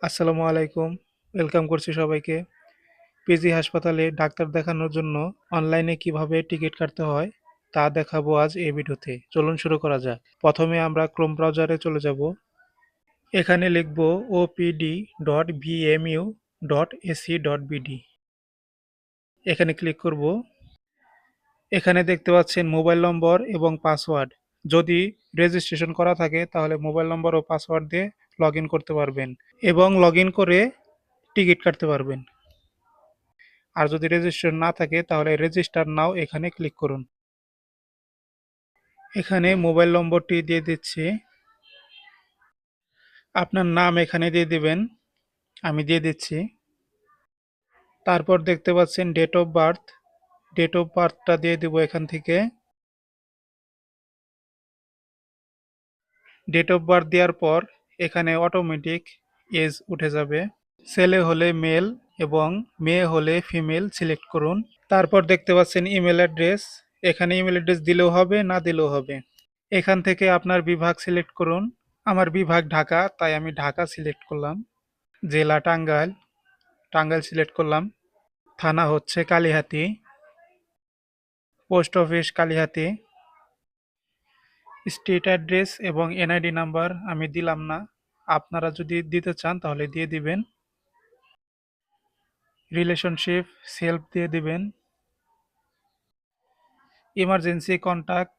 আসসালামু আলাইকুম। ওয়েলকাম করছি সবাইকে। পিজি হাসপাতালে ডাক্তার দেখানোর জন্য অনলাইনে কিভাবে টিকিট কাটতে হয় তা দেখাবো আজ এই ভিডিওতে। চলুন শুরু করা যাক। প্রথমে আমরা ক্রোম ব্রাউজারে চলে যাব। এখানে লিখব opd.vmu.ac.bd। এখানে ক্লিক করব। এখানে দেখতে পাচ্ছেন মোবাইল নম্বর এবং পাসওয়ার্ড। যদি রেজিস্ট্রেশন করা থাকে তাহলে মোবাইল নম্বর ও পাসওয়ার্ড দিয়ে লগইন করতে পারবেন এবং লগইন করে টিকিট কাটতে পারবেন। আর যদি রেজিস্ট্রেশন না থাকে তাহলে রেজিস্টার নাও এখানে ক্লিক করুন। এখানে মোবাইল নম্বরটি দিয়ে দিচ্ছি। আপনার নাম এখানে দিয়ে দিবেন। আমি দিয়ে দিচ্ছি। তারপর দেখতে পাচ্ছেন date of birth. Date of বার্থটা দিয়ে দিব এখান থেকে। ডেট অফ বার্থ দেওয়ার পর এখানে অটোমেটিক এজ উঠে যাবে। ছেলে হলে মেল এবং মেয়ে হলে ফিমেল সিলেক্ট করুন। তারপর দেখতে পাচ্ছেন ইমেল অ্যাড্রেস। এখানে ইমেল অ্যাড্রেস দিলেও হবে, না দিলেও হবে। এখান থেকে আপনার বিভাগ সিলেক্ট করুন। আমার বিভাগ ঢাকা, তাই আমি ঢাকা সিলেক্ট করলাম। জেলা টাঙ্গাইল, টাঙ্গাইল সিলেক্ট করলাম। থানা হচ্ছে Kalihati. Post office Kalihati. Street address এবং এনআইডি নাম্বার আমি দিলাম না। আপনারা যদি দিতে চান তাহলে দিয়ে দিবেন। রিলেশনশিপ সেলফ দিয়ে দিবেন। ইমার্জেন্সি কন্টাক্ট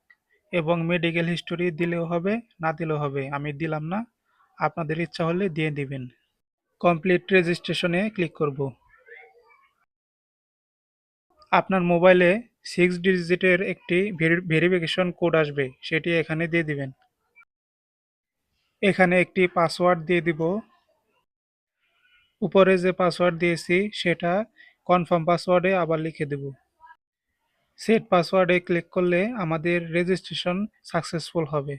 এবং মেডিকেল হিস্টোরি দিলেও হবে, না দিলেও হবে। আমি দিলাম না। আপনাদের ইচ্ছা হলে দিয়ে দিবেন। কমপ্লিট রেজিস্ট্রেশনে ক্লিক করব। আপনার মোবাইলে 6 ডিজিটের একটি ভেরিফিকেশন কোড আসবে, সেটি এখানে দিয়ে দিবেন। এখানে একটি পাসওয়ার্ড দিয়ে দিব। উপরে যে পাসওয়ার্ড দিয়েছি সেটা কনফার্ম পাসওয়ার্ডে আবার লিখে দেব। সেট পাসওয়ার্ডে ক্লিক করলে আমাদের রেজিস্ট্রেশন সাকসেসফুল হবে।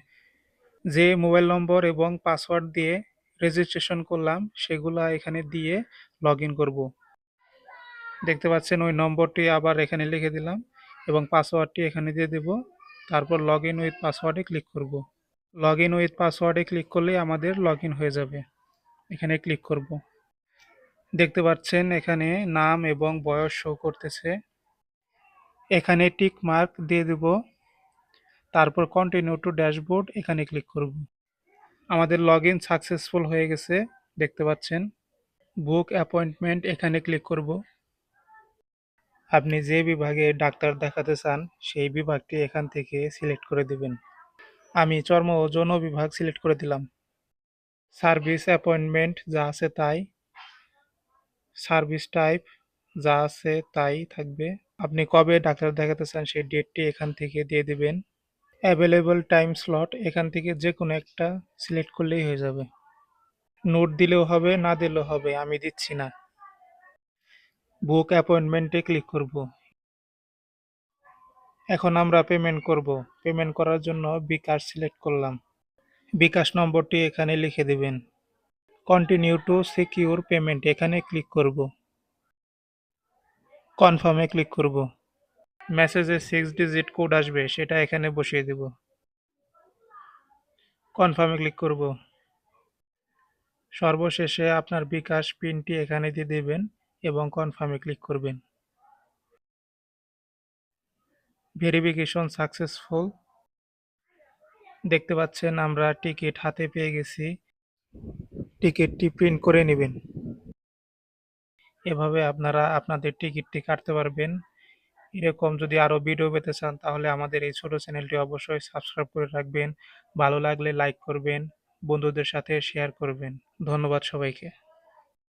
যে মোবাইল নম্বর এবং পাসওয়ার্ড দিয়ে রেজিস্ট্রেশন করলাম সেগুলা এখানে দিয়ে লগ ইন করবো। দেখতে পাচ্ছেন ওই নম্বরটি আবার এখানে লিখে দিলাম এবং পাসওয়ার্ডটি এখানে দিয়ে দেব। তারপর লগ ইন উইথ পাসওয়ার্ডে ক্লিক করব। লগ ইন উইথ পাসওয়ার্ডে ক্লিক করলেই আমাদের লগ ইন হয়ে যাবে। এখানে ক্লিক করব। দেখতে পাচ্ছেন এখানে নাম এবং বয়স শো করতেছে। এখানে টিক মার্ক দিয়ে দেব। তারপর কন্টিনিউ টু ড্যাশবোর্ড এখানে ক্লিক করব। আমাদের লগ ইন সাকসেসফুল হয়ে গেছে, দেখতে পাচ্ছেন। বুক অ্যাপয়েন্টমেন্ট এখানে ক্লিক করব। আপনি যে বিভাগে ডাক্তার দেখাতে চান সেই বিভাগটি এখান থেকে সিলেক্ট করে দিবেন। আমি চর্ম ও যৌন বিভাগ সিলেক্ট করে দিলাম। সার্ভিস অ্যাপয়েন্টমেন্ট যা আছে তাই। সার্ভিস টাইপ যা আছে তাই থাকবে। আপনি কবে ডাক্তার দেখাতে চান সেই ডেটটি এখান থেকে দিয়ে দিবেন। অ্যাভেলেবল টাইম স্লট এখান থেকে যে কোনো একটা সিলেক্ট করলেই হয়ে যাবে। নোট দিলেও হবে, না দিলেও হবে, আমি দিচ্ছি না। বুক অ্যাপয়েন্টমেন্টে ক্লিক করব। এখন আমরা পেমেন্ট করব। পেমেন্ট করার জন্য বিকাশ সিলেক্ট করলাম। বিকাশ নম্বরটি এখানে লিখে দিবেন। কন্টিনিউ টু সিকিউর পেমেন্ট এখানে ক্লিক করব। কনফার্মে ক্লিক করব। মেসেজে 6 ডিজিট কোড আসবে, সেটা এখানে বসিয়ে দেব। কনফার্মে ক্লিক করব। সর্বশেষে আপনার বিকাশ পিনটি এখানে দিয়ে দেবেন এবং কনফার্মে ক্লিক করবেন। Verification successful. দেখতে পাচ্ছেন আমরা টিকিট হাতে পেয়ে গেছি। টিকিটটি প্রিন্ট করে নেবেন। এভাবে আপনারা আপনাদের টিকিটটি কাটতে পারবেন। এরকম যদি আরও ভিডিও পেতে চান তাহলে আমাদের এই ছোট চ্যানেলটি অবশ্যই সাবস্ক্রাইব করে রাখবেন। ভালো লাগলে লাইক করবেন, বন্ধুদের সাথে শেয়ার করবেন। ধন্যবাদ সবাইকে।